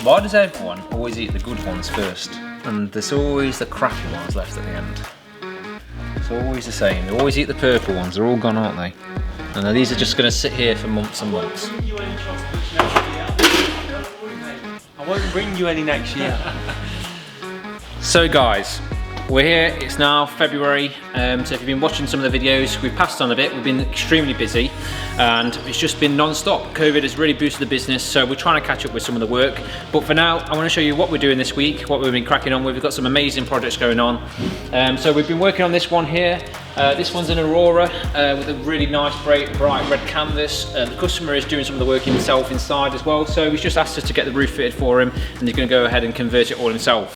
Why does everyone always eat the good ones first? And there's always the crappy ones left at the end. It's always the same. They always eat the purple ones. They're all gone, aren't they? And now these are just going to sit here for months and months. I won't bring you any next year. So guys, we're here, it's now February, so if you've been watching some of the videos, we've passed on a bit, we've been extremely busy and it's just been non-stop. COVID has really boosted the business, so we're trying to catch up with some of the work. But for now, I want to show you what we're doing this week, what we've been cracking on with. We've got some amazing projects going on. So we've been working on this one here. This one's an Aurora with a really nice bright red canvas. The customer is doing some of the work himself inside as well, so he's just asked us to get the roof fitted for him and he's going to go ahead and convert it all himself.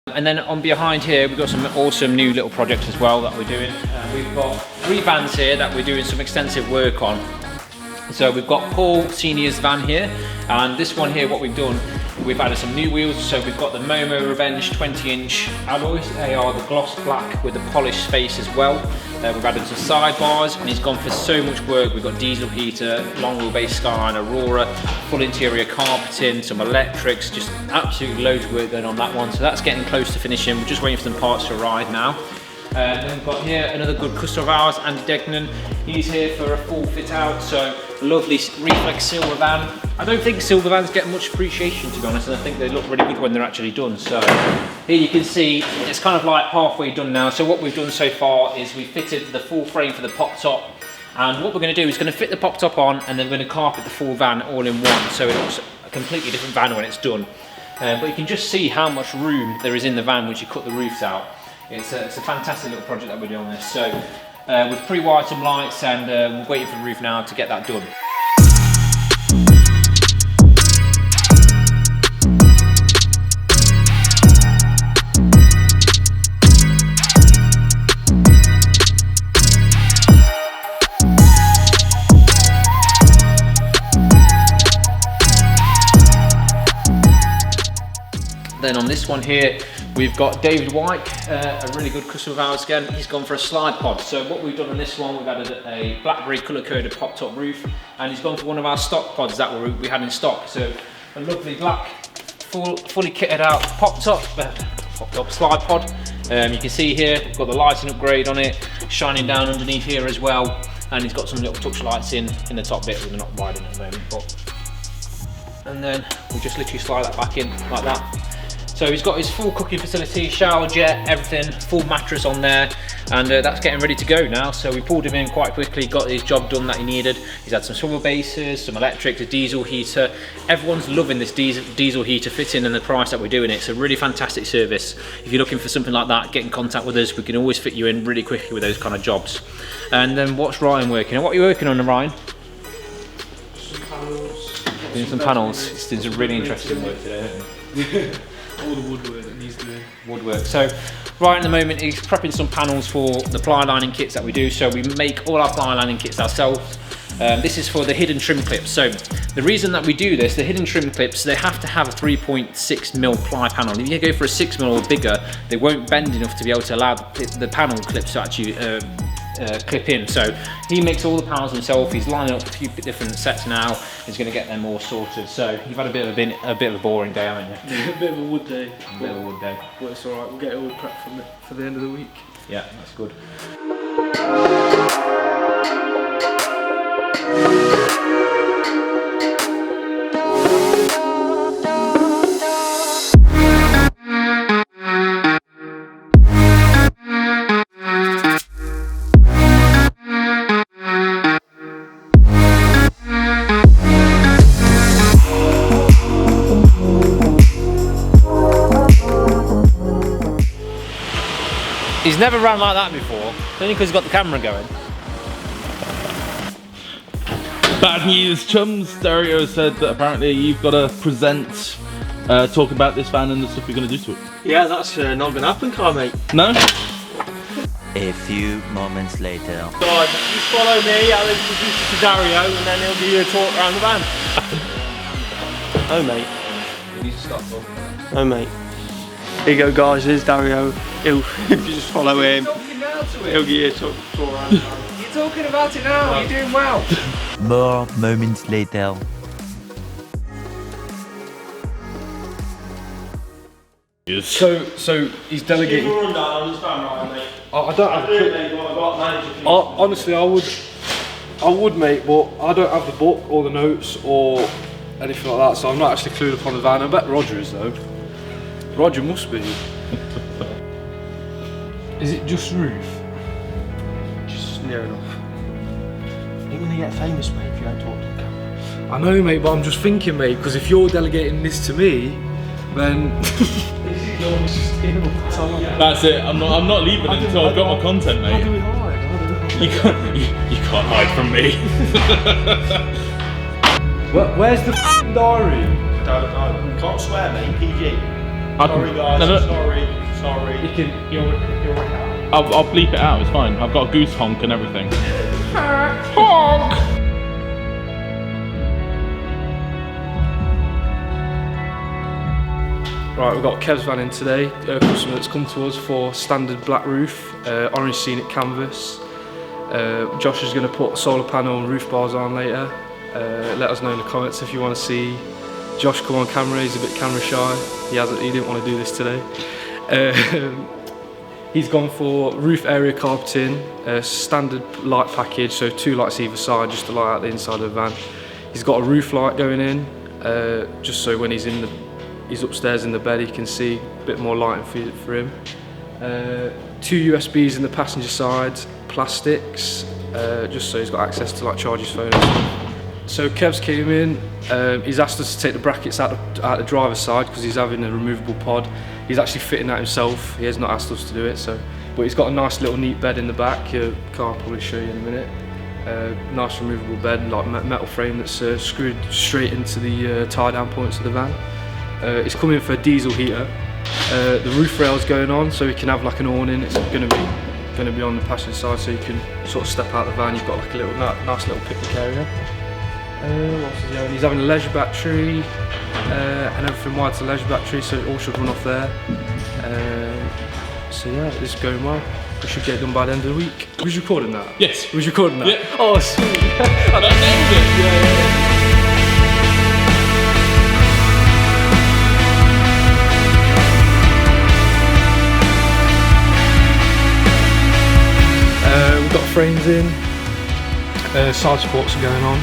And then on behind here, we've got some awesome new little projects as well that we're doing. We've got 3 vans here that we're doing some extensive work on. So we've got Paul Senior's van here, and this one here, what we've done, we've added some new wheels. So we've got the Momo Revenge 20-inch alloys. They are the gloss black with the polished face as well. We've added some sidebars, and he's gone for so much work. We've got diesel heater, long wheelbase Skyline Aurora, full interior carpeting, some electrics, just absolutely loads of work going on that one. So that's getting close to finishing. We're just waiting for some parts to arrive now. Then we've got here another good customer of ours, Andy Degnan. He's here for a full fit out, so a lovely reflex silver van. I don't think silver vans get much appreciation, to be honest, and I think they look really good when they're actually done. So here you can see it's kind of like halfway done now. So what we've done so far is we fitted the full frame for the pop top, and what we're going to do is going to fit the pop top on, and then we're going to carpet the full van all in one, so it looks a completely different van when it's done. But you can just see how much room there is in the van once you cut the roofs out. It's a fantastic little project that we're doing on this. So we've pre-wired some lights, and we're waiting for the roof now to get that done. Then on this one here, we've got David White, a really good customer of ours again. He's gone for a slide pod. So what we've done on this one, we've added a blackberry colour-coded pop-top roof, and he's gone for one of our stock pods that we had in stock. So a lovely black, fully kitted out pop-top slide pod. You can see here, we've got the lighting upgrade on it, shining down underneath here as well. And he's got some little touch lights in the top bit, which we're not riding at the moment. And then we just literally slide that back in like that. So he's got his full cooking facility, shower jet, everything, full mattress on there, and that's getting ready to go now. So we pulled him in quite quickly, got his job done that he needed. He's had some swivel bases, some electric, a diesel heater. Everyone's loving this diesel heater fitting and the price that we're doing it. It's a really fantastic service. If you're looking for something like that, get in contact with us. We can always fit you in really quickly with those kind of jobs. And then what's Ryan working on? What are you working on, Ryan? Some panels. Doing some panels. It's doing some really interesting work today, isn't it? All the woodwork that needs doing. Woodwork. So right at the moment he's prepping some panels for the ply lining kits that we do. So we make all our ply lining kits ourselves. This is for the hidden trim clips. So the reason that we do this, the hidden trim clips, they have to have a 3.6mm ply panel. If you go for a 6mm or bigger, they won't bend enough to be able to allow the panel clips to actually clip in. So he makes all the panels himself. He's lining up a few different sets now. He's going to get them all sorted. So you've had a bit of a boring day, haven't you? A bit of a wood day. A bit of a wood day. But it's alright, we'll get it all prepped for the end of the week. Yeah, that's good. He's never ran like that before, only because he's got the camera going. Bad news, chums. Dario said that apparently you've got to present, talk about this van and the stuff you're going to do to it. Yeah, that's not going to happen, car mate. No? A few moments later. God, just follow me, I'll introduce you to Dario and then he'll give you a talk around the van. Oh mate. You need to stop talking. Oh mate. Here you go guys, here's Dario. He'll, if you just follow him, he'll get you a tour around. You're talking about it now, you're doing well. More moments later. So he's delegating. Give a rundown on this van, Ryan, mate. I don't have a clue. Honestly, I would, mate, but I don't have the book or the notes or anything like that, so I'm not actually clued up on the van. I bet Roger is though. Roger must be. Is it just roof? Just near enough. You're gonna get famous, mate, if you don't talk to the camera. I know, mate, but I'm just thinking, mate, because if you're delegating this to me, then That's it. I'm not leaving until I've got my content, how do mate. we hide? You can't hide from me. Where's the diary? You can't swear, mate, PG. Sorry guys, No. sorry. You'll I'll bleep it out. It's fine. I've got a goose honk and everything. Honk. Right, we've got Kev's van in today, a customer that's come to us for standard black roof, orange scenic canvas. Josh is going to put solar panel and roof bars on later. Let us know in the comments if you want to see Josh come on camera. He's a bit camera shy, he didn't want to do this today. He's gone for roof area carpeting, standard light package, so 2 lights either side just to light out the inside of the van. He's got a roof light going in, just so when he's upstairs in the bed he can see a bit more lighting for him. 2 USBs in the passenger side, plastics, just so he's got access to like charge his phone and stuff. So Kev's came in, he's asked us to take the brackets out the driver's side because he's having a removable pod. He's actually fitting that himself, he has not asked us to do it, but he's got a nice little neat bed in the back. I'll probably show you in a minute. Nice removable bed, like metal frame that's screwed straight into the tie down points of the van. It's coming for a diesel heater. The roof rail's going on, so we can have like an awning. It's going to be on the passenger side, so you can sort of step out the van. You've got like a little nice little picnic area. What else is he having? He's having a leisure battery and everything wired to leisure battery, so it all should run off there. So yeah, it's going well. We should get it done by the end of the week. Was you recording that? Yes. Was you recording that? Yeah. Oh sweet. I nailed it. Yeah. We've got frames in, side supports are going on,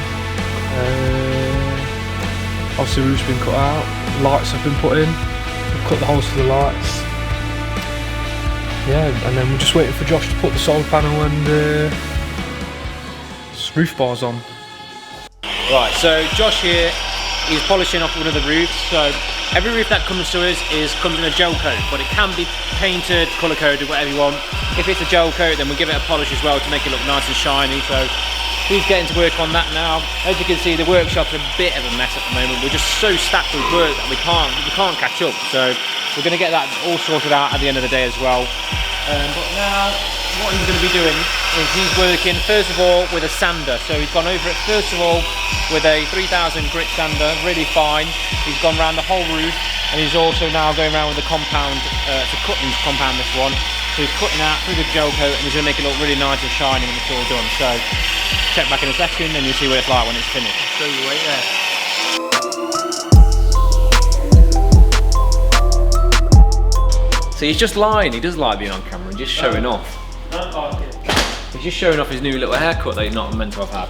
obviously the roof's been cut out, lights have been put in, we've cut the holes for the lights, yeah, and then we're just waiting for Josh to put the solar panel and roof bars on. Right, so Josh here, he's polishing off one of the roofs. So every roof that comes to us comes in a gel coat, but it can be painted, colour coded, whatever you want. If it's a gel coat, then we'll give it a polish as well to make it look nice and shiny. So he's getting to work on that now. As you can see, the workshop's a bit of a mess at the moment. We're just so stacked with work that we can't catch up. So we're going to get that all sorted out at the end of the day as well. But now, what he's going to be doing is he's working first of all with a sander. So he's gone over it first of all with a 3000 grit sander, really fine. He's gone around the whole roof, and he's also now going around with the compound, it's a cutting compound, this one. So he's cutting out through the gel coat, and he's going to make it look really nice and shiny when it's all done. So check back in a second and you'll see what it's like when it's finished. Show you right there. So he's just lying, he does like being on camera and just showing off. Don't like it. He's just showing off his new little haircut that he's not meant to have had.